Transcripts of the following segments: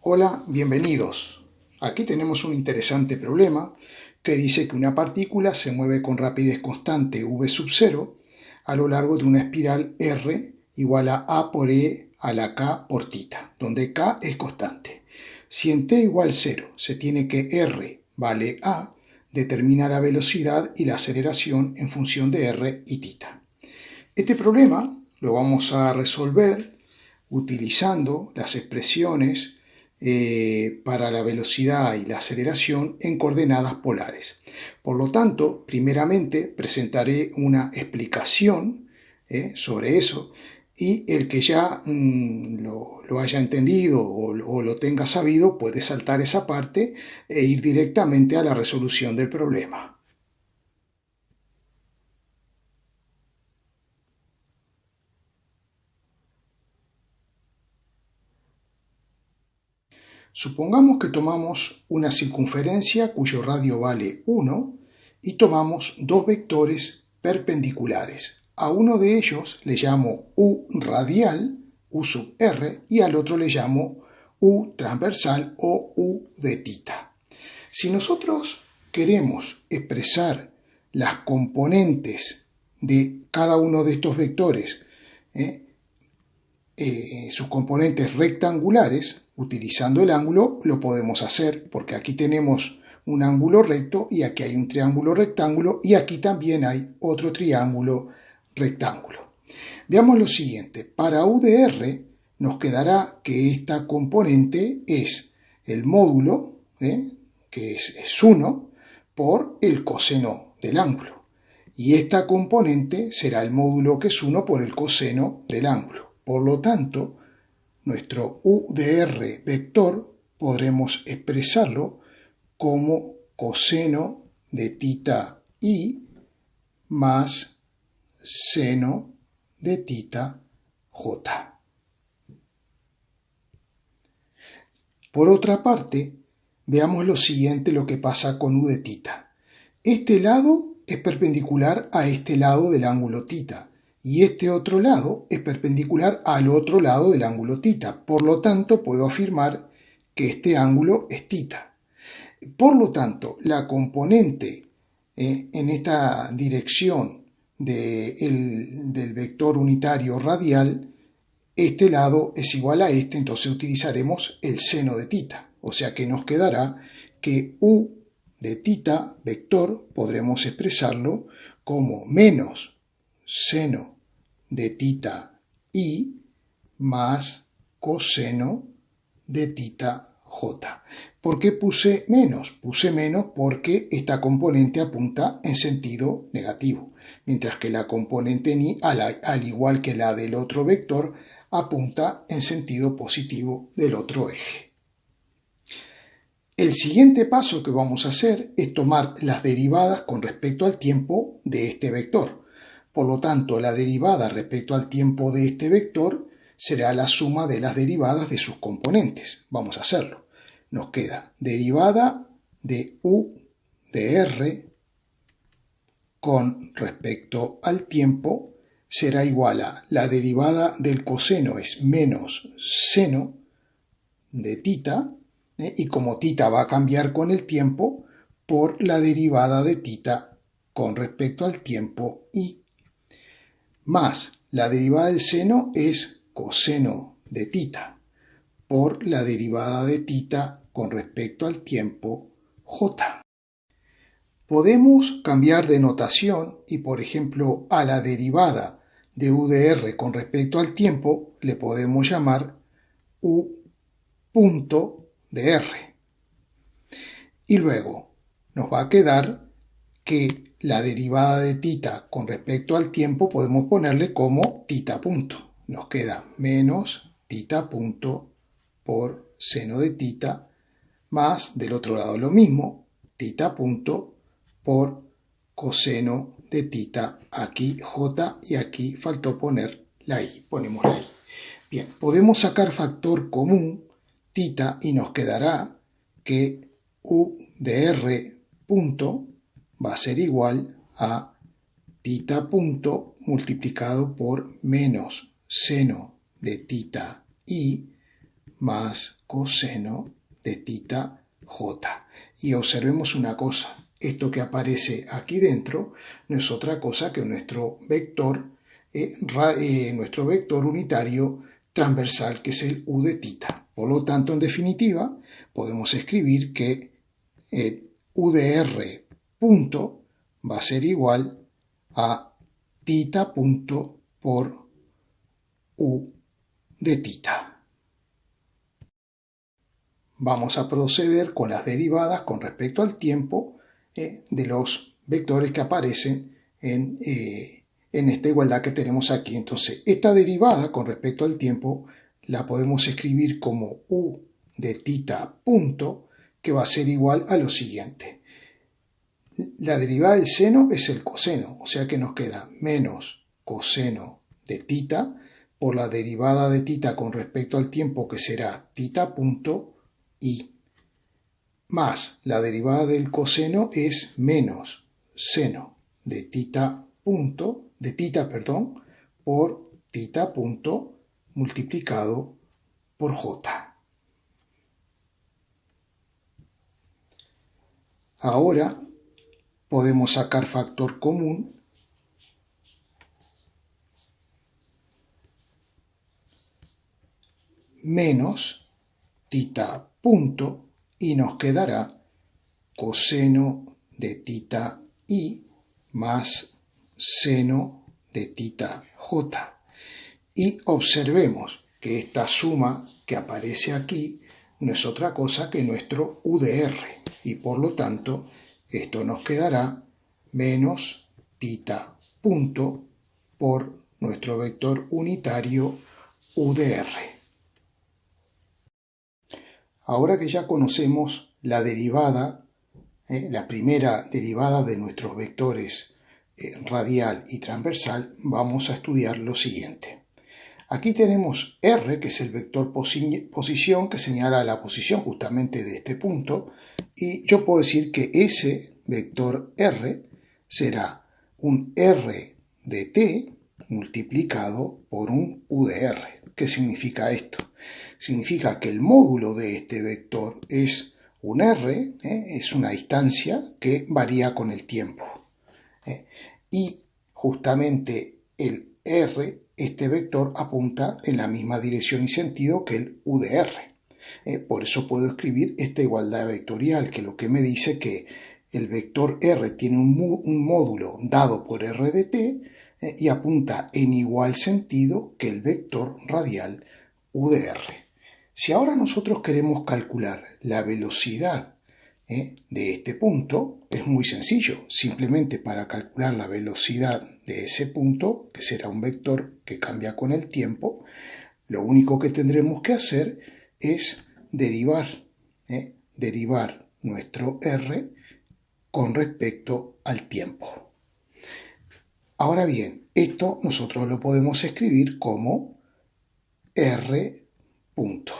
Hola, bienvenidos. Aquí tenemos un interesante problema que dice que una partícula se mueve con rapidez constante v sub 0 a lo largo de una espiral r igual a por e a la k por tita, donde k es constante. Si en t igual 0 se tiene que r vale a, determina la velocidad y la aceleración en función de r y tita. Este problema lo vamos a resolver utilizando las expresiones para la velocidad y la aceleración en coordenadas polares. Por lo tanto, primeramente presentaré una explicación sobre eso, y el que ya lo haya entendido o lo tenga sabido puede saltar esa parte e ir directamente a la resolución del problema. Supongamos que tomamos una circunferencia cuyo radio vale 1 y tomamos dos vectores perpendiculares. A uno de ellos le llamo u radial, u sub r, y al otro le llamo u transversal o u de tita. Si nosotros queremos expresar las componentes de cada uno de estos vectores, sus componentes rectangulares, utilizando el ángulo, lo podemos hacer, porque aquí tenemos un ángulo recto y aquí hay un triángulo rectángulo y aquí también hay otro triángulo rectángulo. Veamos lo siguiente. Para u de r nos quedará que esta componente es el módulo, que es 1, por el coseno del ángulo. Y esta componente será el módulo que es 1 por el coseno del ángulo. Por lo tanto, nuestro u de r vector podremos expresarlo como coseno de tita i más seno de tita j. Por otra parte, veamos lo siguiente, lo que pasa con u de tita. Este lado es perpendicular a este lado del ángulo tita, y este otro lado es perpendicular al otro lado del ángulo tita. Por lo tanto, puedo afirmar que este ángulo es tita. Por lo tanto, la componente en esta dirección del vector unitario radial, este lado es igual a este, entonces utilizaremos el seno de tita. O sea que nos quedará que u de tita vector podremos expresarlo como menos seno de tita i más coseno de tita j. ¿Por qué puse menos? Puse menos porque esta componente apunta en sentido negativo, mientras que la componente ni, al igual que la del otro vector, apunta en sentido positivo del otro eje. El siguiente paso que vamos a hacer es tomar las derivadas con respecto al tiempo de este vector. Por lo tanto, la derivada respecto al tiempo de este vector será la suma de las derivadas de sus componentes. Vamos a hacerlo. Nos queda derivada de u de r con respecto al tiempo será igual a la derivada del coseno es menos seno de tita, y como tita va a cambiar con el tiempo, por la derivada de tita con respecto al tiempo i, más la derivada del seno es coseno de tita, por la derivada de tita con respecto al tiempo j. Podemos cambiar de notación y, por ejemplo, a la derivada de u de r con respecto al tiempo le podemos llamar u punto de r. Y luego nos va a quedar que la derivada de tita con respecto al tiempo podemos ponerle como tita punto. Nos queda menos tita punto por seno de tita más del otro lado lo mismo, tita punto por coseno de tita, aquí j y aquí faltó poner la i, ponemos la i. Bien, podemos sacar factor común tita y nos quedará que u de r punto va a ser igual a tita punto multiplicado por menos seno de tita i más coseno de tita j. Y observemos una cosa, esto que aparece aquí dentro no es otra cosa que nuestro vector unitario transversal, que es el u de tita. Por lo tanto, en definitiva, podemos escribir que u de r punto va a ser igual a tita punto por u de tita. Vamos a proceder con las derivadas con respecto al tiempo de los vectores que aparecen en esta igualdad que tenemos aquí. Entonces, esta derivada con respecto al tiempo la podemos escribir como u de tita punto, que va a ser igual a lo siguiente. La derivada del seno es el coseno, o sea que nos queda menos coseno de tita por la derivada de tita con respecto al tiempo, que será tita punto i, más la derivada del coseno es menos seno de tita punto, por tita punto multiplicado por j. Ahora podemos sacar factor común menos tita punto y nos quedará coseno de tita i más seno de tita j. Y observemos que esta suma que aparece aquí no es otra cosa que nuestro u de r, y por lo tanto esto nos quedará menos tita punto por nuestro vector unitario u de r. Ahora que ya conocemos la derivada, la primera derivada de nuestros vectores radial y transversal, vamos a estudiar lo siguiente. Aquí tenemos r, que es el vector posición, que señala la posición justamente de este punto, y yo puedo decir que ese vector r será un r de t multiplicado por un u de r. ¿Qué significa esto? Significa que el módulo de este vector es un r, es una distancia que varía con el tiempo. Y justamente el r, este vector, apunta en la misma dirección y sentido que el u de r. Por eso puedo escribir esta igualdad vectorial, que lo que me dice que el vector r tiene un módulo dado por r de t y apunta en igual sentido que el vector radial u de r. Si ahora nosotros queremos calcular la velocidad de este punto, es muy sencillo. Simplemente para calcular la velocidad de ese punto, que será un vector que cambia con el tiempo, lo único que tendremos que hacer es derivar nuestro r con respecto al tiempo. Ahora bien, esto nosotros lo podemos escribir como r punto.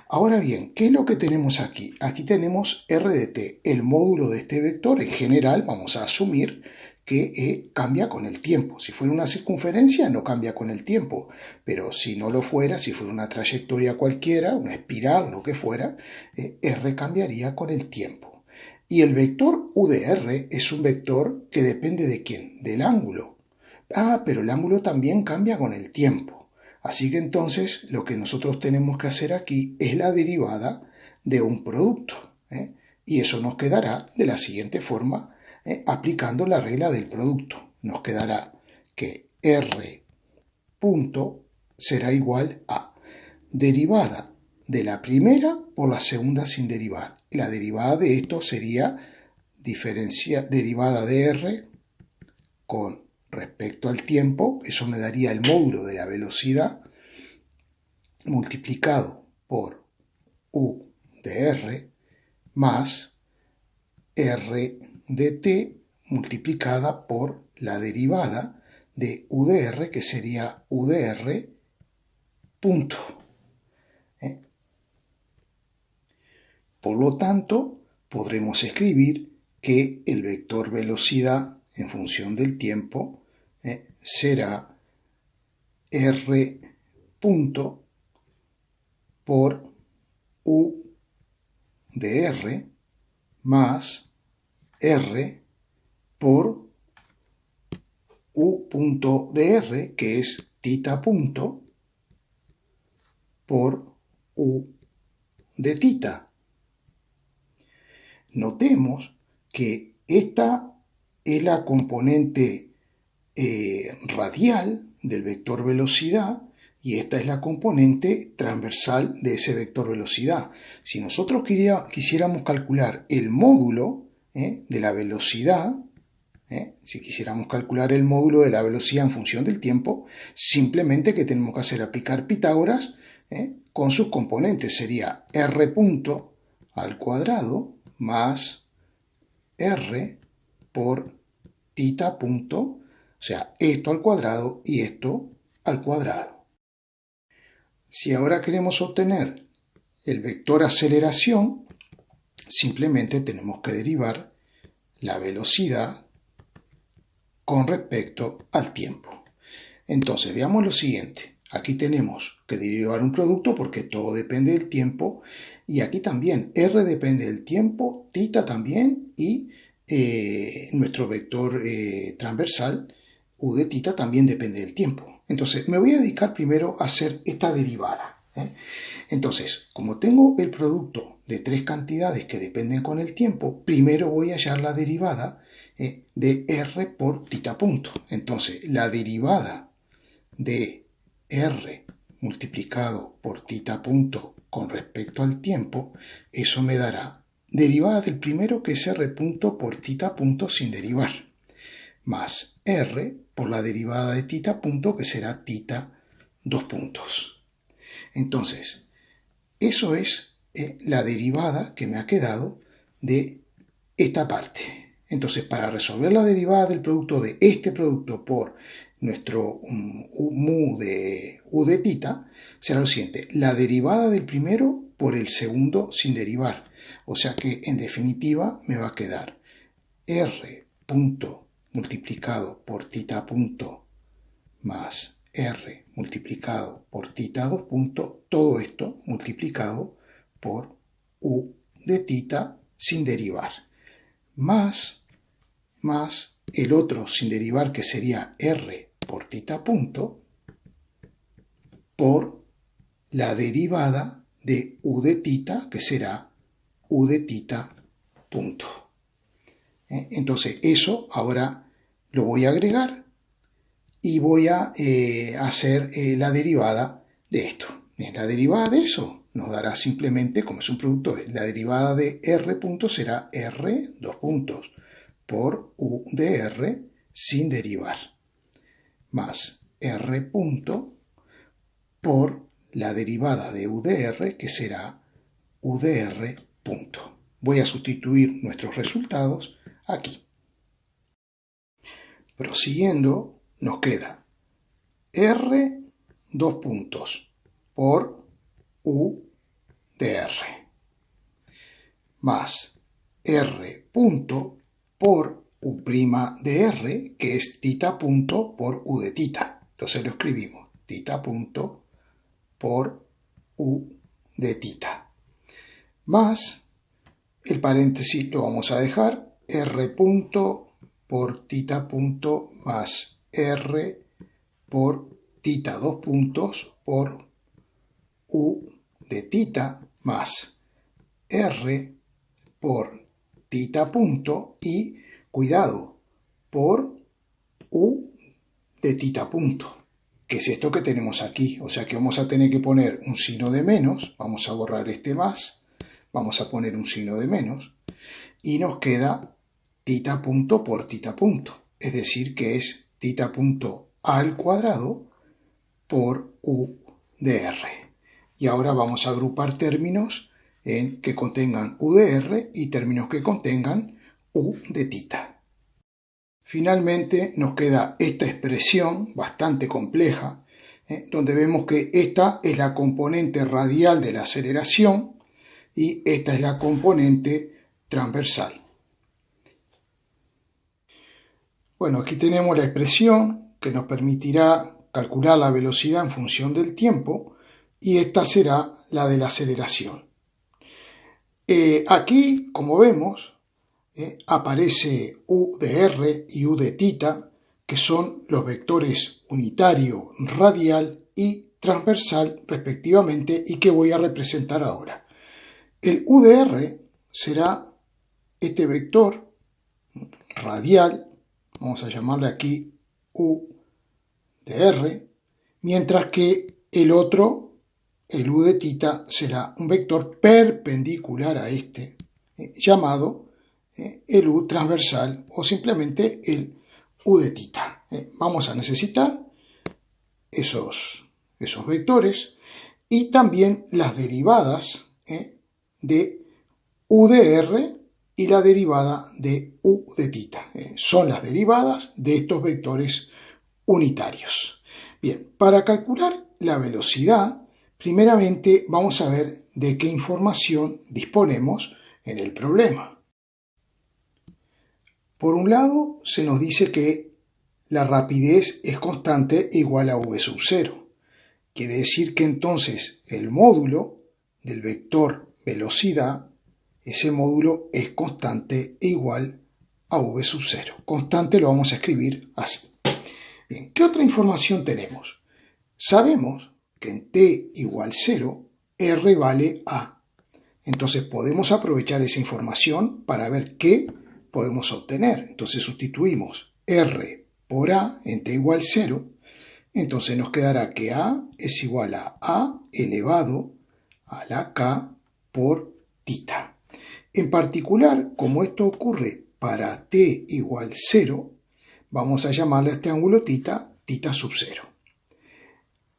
Ahora bien, ¿qué es lo que tenemos aquí? Aquí tenemos r de t, el módulo de este vector. En general vamos a asumir que cambia con el tiempo. Si fuera una circunferencia no cambia con el tiempo, pero si no lo fuera, si fuera una trayectoria cualquiera, una espiral, lo que fuera, r cambiaría con el tiempo. Y el vector u de r es un vector que depende ¿de quién? Del ángulo. Pero el ángulo también cambia con el tiempo. Así que entonces lo que nosotros tenemos que hacer aquí es la derivada de un producto. Y eso nos quedará de la siguiente forma, aplicando la regla del producto. Nos quedará que r punto será igual a derivada de la primera por la segunda sin derivar. Y la derivada de esto sería derivada de r con respecto al tiempo. Eso me daría el módulo de la velocidad multiplicado por u de r más r de t multiplicada por la derivada de u de r, que sería u de r punto. Por lo tanto, podremos escribir que el vector velocidad en función del tiempo será r punto por U de R más R por U punto de R, que es tita punto, por U de tita. Notemos que esta es la componente radial del vector velocidad y esta es la componente transversal de ese vector velocidad. Si nosotros quisiéramos calcular el módulo de la velocidad, si quisiéramos calcular el módulo de la velocidad en función del tiempo, simplemente que tenemos que hacer aplicar Pitágoras con sus componentes. Sería r punto al cuadrado más r por tita punto, o sea, esto al cuadrado y esto al cuadrado. Si ahora queremos obtener el vector aceleración, simplemente tenemos que derivar la velocidad con respecto al tiempo. Entonces, veamos lo siguiente. Aquí tenemos que derivar un producto porque todo depende del tiempo. Y aquí también, R depende del tiempo, tita también, y nuestro vector transversal, U de tita, también depende del tiempo. Entonces, me voy a dedicar primero a hacer esta derivada. Entonces, como tengo el producto de tres cantidades que dependen con el tiempo, primero voy a hallar la derivada de R por tita punto. Entonces, la derivada de R multiplicado por tita punto con respecto al tiempo, eso me dará derivada del primero, que es R punto por tita punto sin derivar, más R por la derivada de tita punto, que será tita 2 puntos. Entonces, eso es la derivada que me ha quedado de esta parte. Entonces, para resolver la derivada del producto de este producto por nuestro mu de U de tita, será lo siguiente: la derivada del primero por el segundo sin derivar. O sea que, en definitiva, me va a quedar R punto multiplicado por tita punto más R multiplicado por tita 2 puntos, todo esto multiplicado por U de tita sin derivar, más el otro sin derivar, que sería R por tita punto, por la derivada de U de tita, que será U de tita punto. Entonces eso ahora lo voy a agregar y voy a hacer la derivada de esto. La derivada de eso nos dará simplemente, como es un producto, la derivada de R punto será R 2 puntos por U de R sin derivar, más R punto por la derivada de U de R, que será U de R punto. Voy a sustituir nuestros resultados aquí. Prosiguiendo, nos queda R 2 puntos por U de R más R punto por U' de R, que es tita punto por U de tita. Entonces lo escribimos, tita punto por U de tita. Más el paréntesis lo vamos a dejar, R punto por tita punto más R por tita 2 puntos por U de tita más R por tita punto y, cuidado, por U de tita punto, que es esto que tenemos aquí. O sea que vamos a tener que poner un signo de menos, vamos a borrar este más, vamos a poner un signo de menos y nos queda tita punto por tita punto, es decir que es tita punto al cuadrado por U de R. Y ahora vamos a agrupar términos que contengan U de R y términos que contengan U de tita. Finalmente nos queda esta expresión bastante compleja, donde vemos que esta es la componente radial de la aceleración y esta es la componente transversal. Bueno, aquí tenemos la expresión que nos permitirá calcular la velocidad en función del tiempo, y esta será la de la aceleración. Aquí, como vemos, aparece u de r y u de θ, que son los vectores unitario, radial y transversal respectivamente, y que voy a representar ahora. El u de r será este vector radial, vamos a llamarle aquí u de r, mientras que el otro, el u de θ, será un vector perpendicular a este, llamado el u transversal o simplemente el u de θ. Vamos a necesitar esos vectores y también las derivadas de u de r y la derivada de u de θ. Son las derivadas de estos vectores unitarios. Bien, para calcular la velocidad, primeramente vamos a ver de qué información disponemos en el problema. Por un lado, se nos dice que la rapidez es constante e igual a v sub 0. Quiere decir que entonces el módulo del vector velocidad, ese módulo es constante e igual a v sub 0. Constante lo vamos a escribir así. Bien, ¿qué otra información tenemos? Sabemos que en t igual 0, r vale a. Entonces podemos aprovechar esa información para ver qué podemos obtener. Entonces sustituimos r por a en t igual 0. Entonces nos quedará que a es igual a elevado a la k por θ. En particular, como esto ocurre para t igual 0, vamos a llamarle a este ángulo θ sub 0.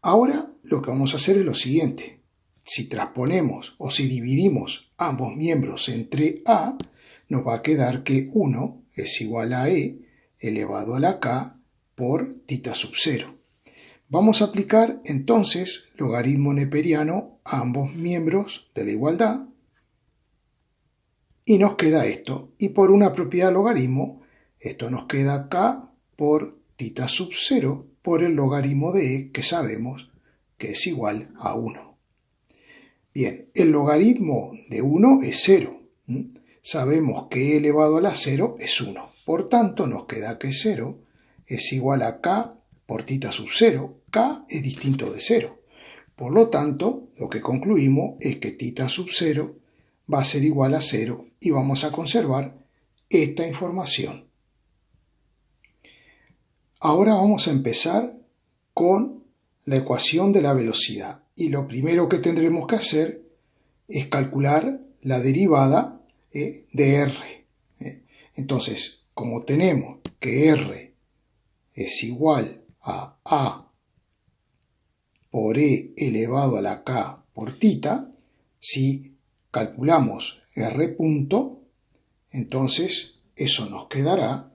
Ahora lo que vamos a hacer es lo siguiente. Si transponemos o si dividimos ambos miembros entre a, nos va a quedar que 1 es igual a e elevado a la k por θ sub 0. Vamos a aplicar entonces logaritmo neperiano a ambos miembros de la igualdad y nos queda esto. Y por una propiedad de logaritmo, esto nos queda k por θ sub 0 por el logaritmo de e, que sabemos que es igual a 1. Bien, el logaritmo de 1 es 0. Sabemos que e elevado a la 0 es 1. Por tanto, nos queda que 0 es igual a k por θ sub 0. K es distinto de 0. Por lo tanto, lo que concluimos es que θ sub 0 va a ser igual a 0 y vamos a conservar esta información. Ahora vamos a empezar con la ecuación de la velocidad y lo primero que tendremos que hacer es calcular la derivada de r. Entonces, como tenemos que r es igual a por e elevado a la k por θ, si calculamos r punto, entonces eso nos quedará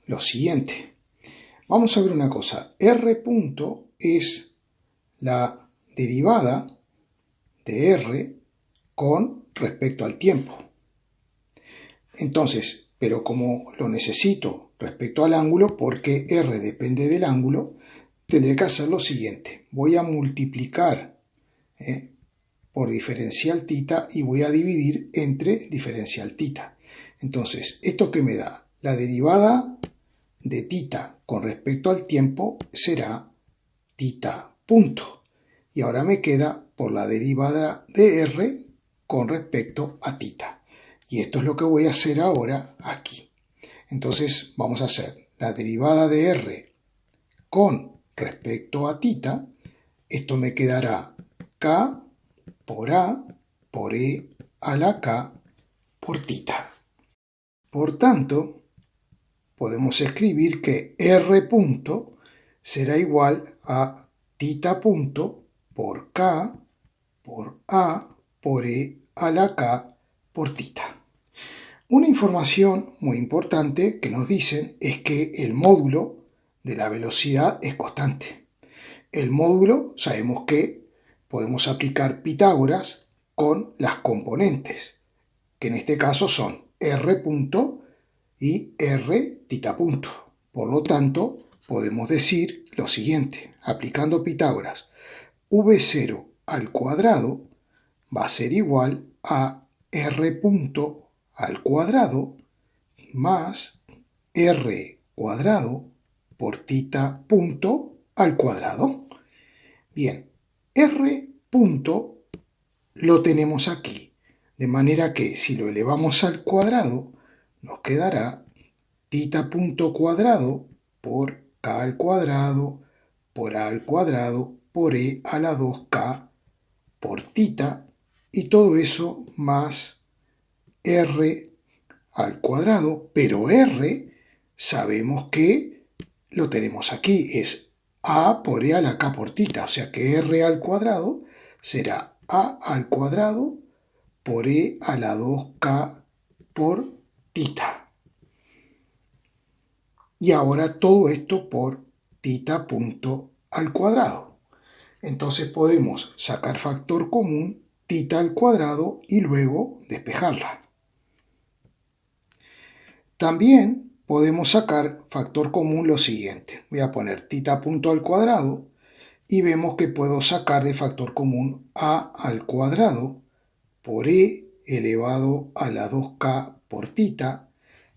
lo siguiente. Vamos a ver una cosa, r punto es la derivada de r con respecto al tiempo. Entonces, pero como lo necesito respecto al ángulo, porque r depende del ángulo, tendré que hacer lo siguiente. Voy a multiplicar por diferencial θ y voy a dividir entre diferencial θ. Entonces, ¿esto qué me da? La derivada de θ con respecto al tiempo será θ punto. Y ahora me queda por la derivada de r con respecto a θ. Y esto es lo que voy a hacer ahora aquí. Entonces vamos a hacer la derivada de r con respecto a θ. Esto me quedará k por a por e a la k por θ. Por tanto, podemos escribir que r punto será igual a θ punto por k por a por e a la k por θ. Una información muy importante que nos dicen es que el módulo de la velocidad es constante. El módulo sabemos que podemos aplicar Pitágoras con las componentes, que en este caso son r punto y r θ punto. Por lo tanto, podemos decir lo siguiente, aplicando Pitágoras. v0 al cuadrado va a ser igual a r punto al cuadrado más r cuadrado por tita punto al cuadrado. Bien, r punto lo tenemos aquí, de manera que si lo elevamos al cuadrado, nos quedará tita punto cuadrado por k al cuadrado por a al cuadrado por e a la 2k por tita, y todo eso más r al cuadrado, pero r sabemos que lo tenemos aquí, es a por e a la k por tita, o sea que r al cuadrado será a al cuadrado por e a la 2k por tita. Y ahora todo esto por tita punto al cuadrado. Entonces podemos sacar factor común tita al cuadrado y luego despejarla. También podemos sacar factor común lo siguiente. Voy a poner tita punto al cuadrado y vemos que puedo sacar de factor común a al cuadrado por e elevado a la 2k por tita,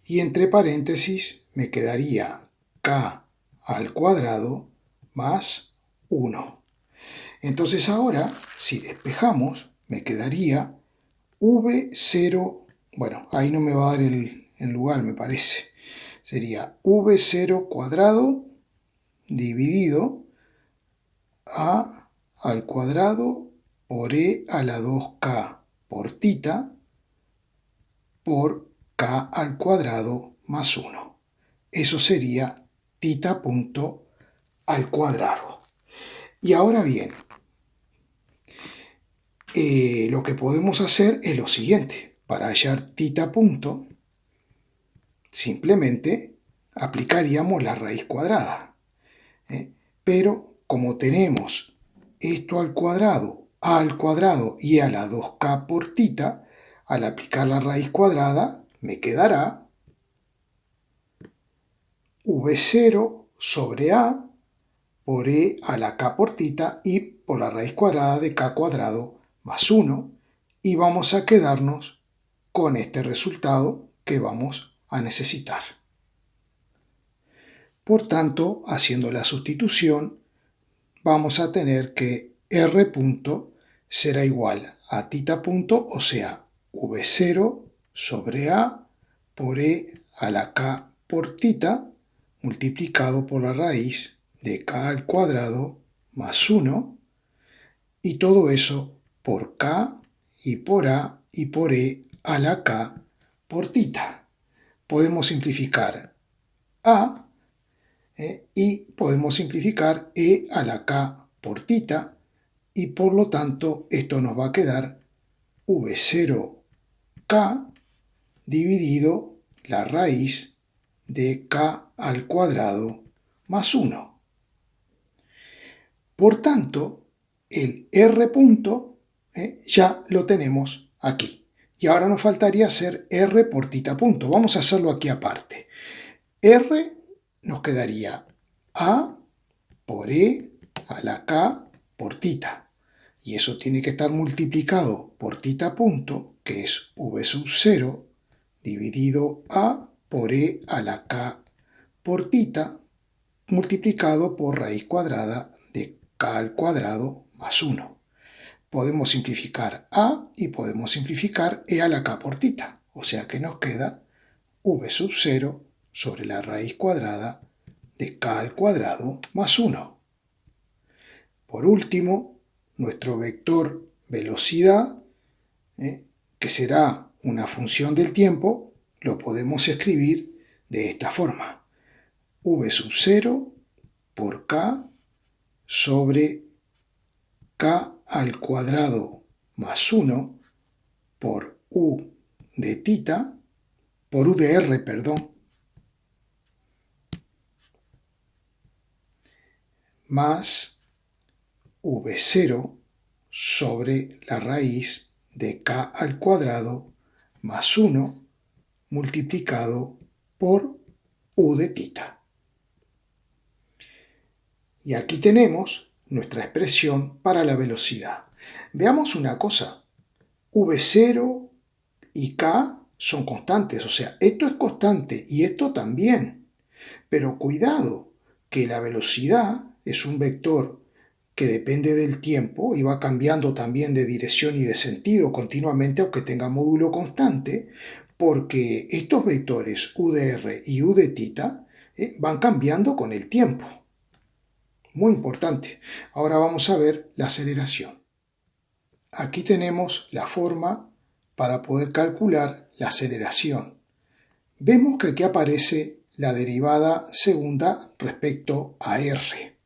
y entre paréntesis me quedaría k al cuadrado más 1. Entonces ahora, si despejamos, me quedaría v0, bueno, ahí no me va a dar el lugar, me parece. Sería v0 cuadrado dividido a al cuadrado por e a la 2k por tita por k al cuadrado más 1. Eso sería tita punto al cuadrado. Y ahora bien, lo que podemos hacer es lo siguiente. Para hallar tita punto, simplemente aplicaríamos la raíz cuadrada. Pero como tenemos esto al cuadrado, a al cuadrado y a la 2k por tita, al aplicar la raíz cuadrada me quedará v0 sobre a por e a la k por tita y por la raíz cuadrada de k cuadrado más 1, y vamos a quedarnos con este resultado que vamos a necesitar. Por tanto, haciendo la sustitución, vamos a tener que r punto será igual a tita punto, o sea, v0 sobre a por e a la k por tita, multiplicado por la raíz de k al cuadrado más 1, y todo eso por k y por a y por e a la k por tita. Podemos simplificar a y podemos simplificar e a la k por tita, y por lo tanto esto nos va a quedar v0k dividido la raíz de k al cuadrado más 1. Por tanto, el r punto ya lo tenemos aquí. Y ahora nos faltaría hacer r por tita punto. Vamos a hacerlo aquí aparte. R nos quedaría a por e a la k por tita. Y eso tiene que estar multiplicado por tita punto, que es v sub 0, dividido a por e a la k por tita, multiplicado por raíz cuadrada de k al cuadrado más 1. Podemos simplificar a y podemos simplificar e a la k por tita. O sea que nos queda v sub 0 sobre la raíz cuadrada de k al cuadrado más 1. Por último, nuestro vector velocidad, que será una función del tiempo, lo podemos escribir de esta forma. V sub 0 por k sobre k al cuadrado más 1 por u de tita, por u de r, perdón, más v0 sobre la raíz de k al cuadrado más 1 multiplicado por u de tita. Y aquí tenemos nuestra expresión para la velocidad. Veamos una cosa, v0 y k son constantes, o sea, esto es constante y esto también. Pero cuidado, que la velocidad es un vector que depende del tiempo y va cambiando también de dirección y de sentido continuamente, aunque tenga módulo constante, porque estos vectores u de r y u de θ van cambiando con el tiempo. Muy importante. Ahora vamos a ver la aceleración. Aquí tenemos la forma para poder calcular la aceleración. Vemos que aquí aparece la derivada segunda respecto a r.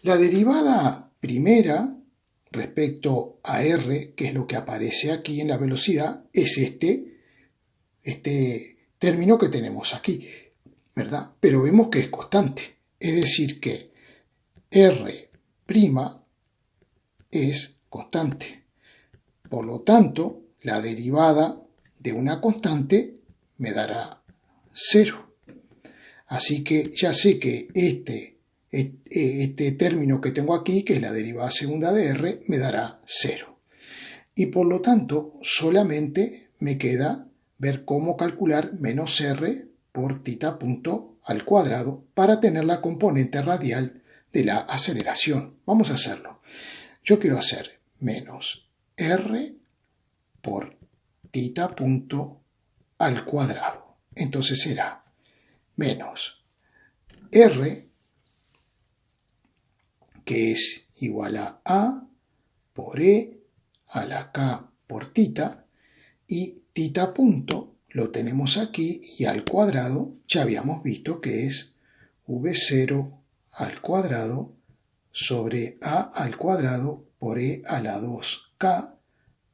La derivada primera respecto a r, que es lo que aparece aquí en la velocidad, es este término que tenemos aquí, ¿verdad? Pero vemos que es constante, es decir que r' es constante. Por lo tanto, la derivada de una constante me dará 0. Así que ya sé que este término que tengo aquí, que es la derivada segunda de r, me dará 0. Y por lo tanto, solamente me queda ver cómo calcular menos r por θ punto al cuadrado para tener la componente radial de la aceleración. Vamos a hacerlo. Yo quiero hacer menos r por θ punto al cuadrado. Entonces será menos r, que es igual a por e a la k por θ, y θ punto lo tenemos aquí y al cuadrado ya habíamos visto que es v0 al cuadrado sobre a al cuadrado por e a la 2k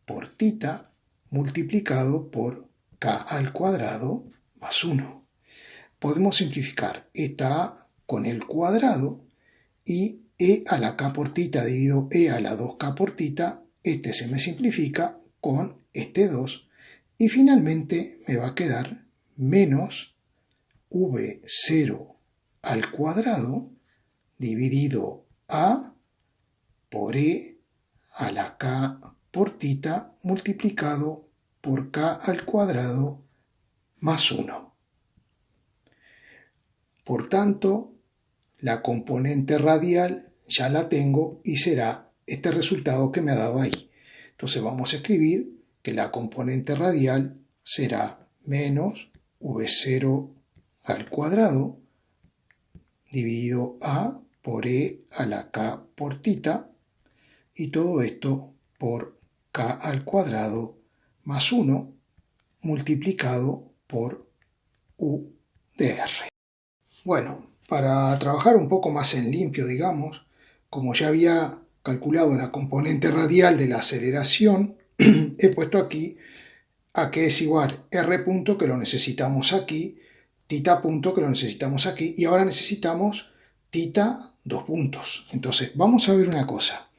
por θ multiplicado por k al cuadrado más 1. Podemos simplificar esta a con el cuadrado y e a la k por θ dividido e a la 2k por θ, este se me simplifica con este 2 y finalmente me va a quedar menos v0 al cuadrado dividido a por e a la k por θ multiplicado por k al cuadrado más 1. Por tanto, la componente radial ya la tengo y será este resultado que me ha dado ahí. Entonces vamos a escribir que la componente radial será menos v0 al cuadrado dividido a por e a la k por θ y todo esto por k al cuadrado más 1 multiplicado por u de r. Bueno, para trabajar un poco más en limpio, digamos, como ya había calculado la componente radial de la aceleración, he puesto aquí a que es igual r punto, que lo necesitamos aquí, θ punto, que lo necesitamos aquí, y ahora necesitamos θ 2 puntos. Entonces, vamos a ver una cosa.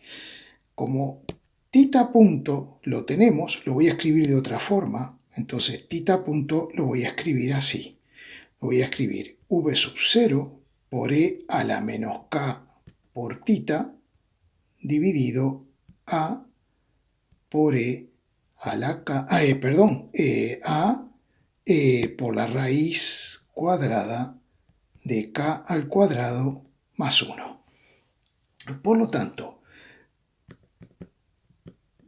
Como θ punto lo tenemos, lo voy a escribir de otra forma. Entonces, θ punto lo voy a escribir así. Lo voy a escribir v sub 0 por e a la menos k por θ dividido a por e a la k, por la raíz cuadrada de k al cuadrado más 1. Por lo tanto,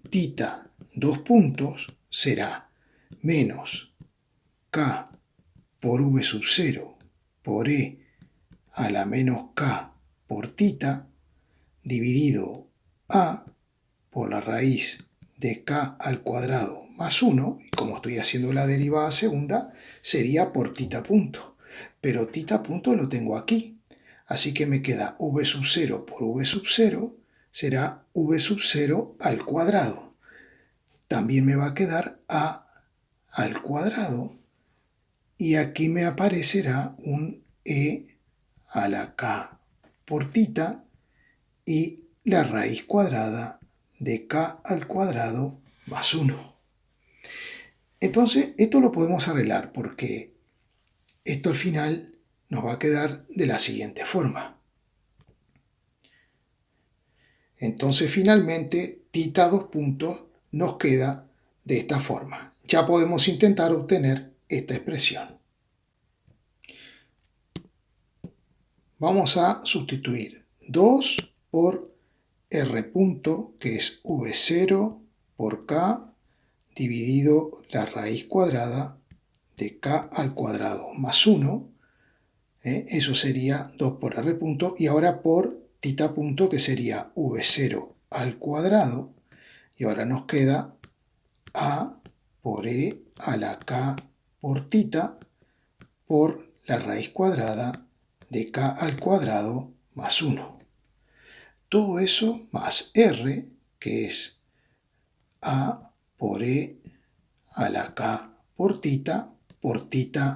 θ 2 puntos será menos k por v sub 0 por e a la menos k por θ dividido a por la raíz de k al cuadrado más 1, y como estoy haciendo la derivada segunda, sería por θ punto. Pero θ punto lo tengo aquí, así que me queda v sub 0 por v sub 0 será v sub 0 al cuadrado. También me va a quedar a al cuadrado y aquí me aparecerá un e a la k por θ y la raíz cuadrada de k al cuadrado más 1. Entonces, esto lo podemos arreglar porque esto al final nos va a quedar de la siguiente forma. Entonces finalmente tita 2 puntos nos queda de esta forma. Ya podemos intentar obtener esta expresión. Vamos a sustituir 2 por r punto, que es v0 por k dividido la raíz cuadrada de k al cuadrado más 1. Eso sería 2 por r punto, y ahora por tita punto, que sería v0 al cuadrado, y ahora nos queda a por e a la k por tita por la raíz cuadrada de k al cuadrado más 1. Todo eso más r, que es a por e a la k por tita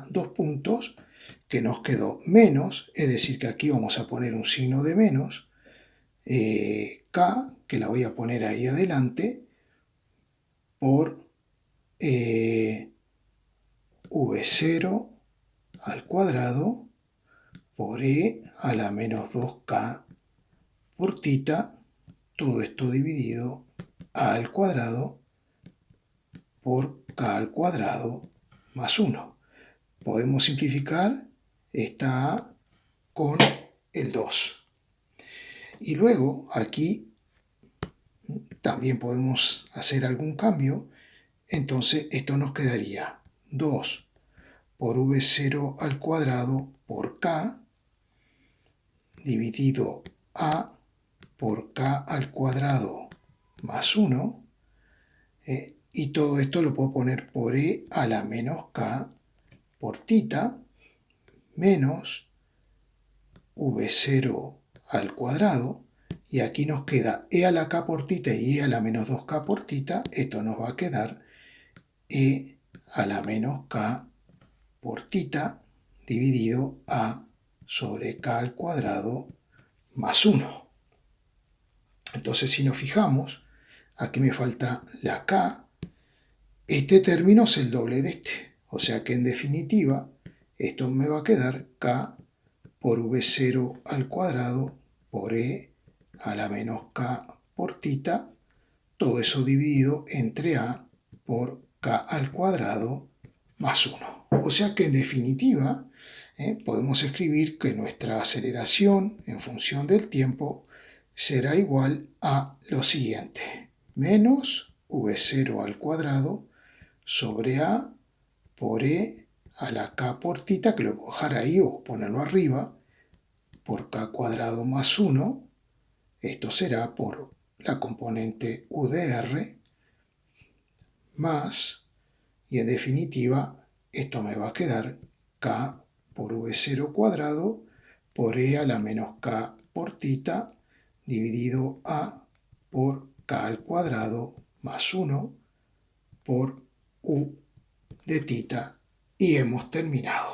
2 puntos, que nos quedó menos, es decir, que aquí vamos a poner un signo de menos, k, que la voy a poner ahí adelante, por v0 al cuadrado por e a la menos 2k por tita, todo esto dividido a al cuadrado por k al cuadrado más 1. Podemos simplificar esta a con el 2. Y luego aquí también podemos hacer algún cambio. Entonces esto nos quedaría 2 por v0 al cuadrado por k dividido a por k al cuadrado más 1. Y todo esto lo puedo poner por e a la menos k por tita menos v0 al cuadrado, y aquí nos queda e a la k por tita y e a la menos 2k por tita. Esto nos va a quedar e a la menos k por tita dividido a sobre k al cuadrado más 1. Entonces, si nos fijamos, aquí me falta la k. Este término es el doble de este, o sea que en definitiva esto me va a quedar k por v0 al cuadrado por e a la menos k por tita, todo eso dividido entre a por k al cuadrado más 1. O sea que en definitiva podemos escribir que nuestra aceleración en función del tiempo será igual a lo siguiente: menos v0 al cuadrado sobre a por e a la k por tita, que lo puedo dejar ahí o ponerlo arriba, por k cuadrado más 1. Esto será por la componente u de r más, y en definitiva esto me va a quedar k por v0 cuadrado por e a la menos k por tita dividido a por k al cuadrado más 1 por u de tita, y hemos terminado.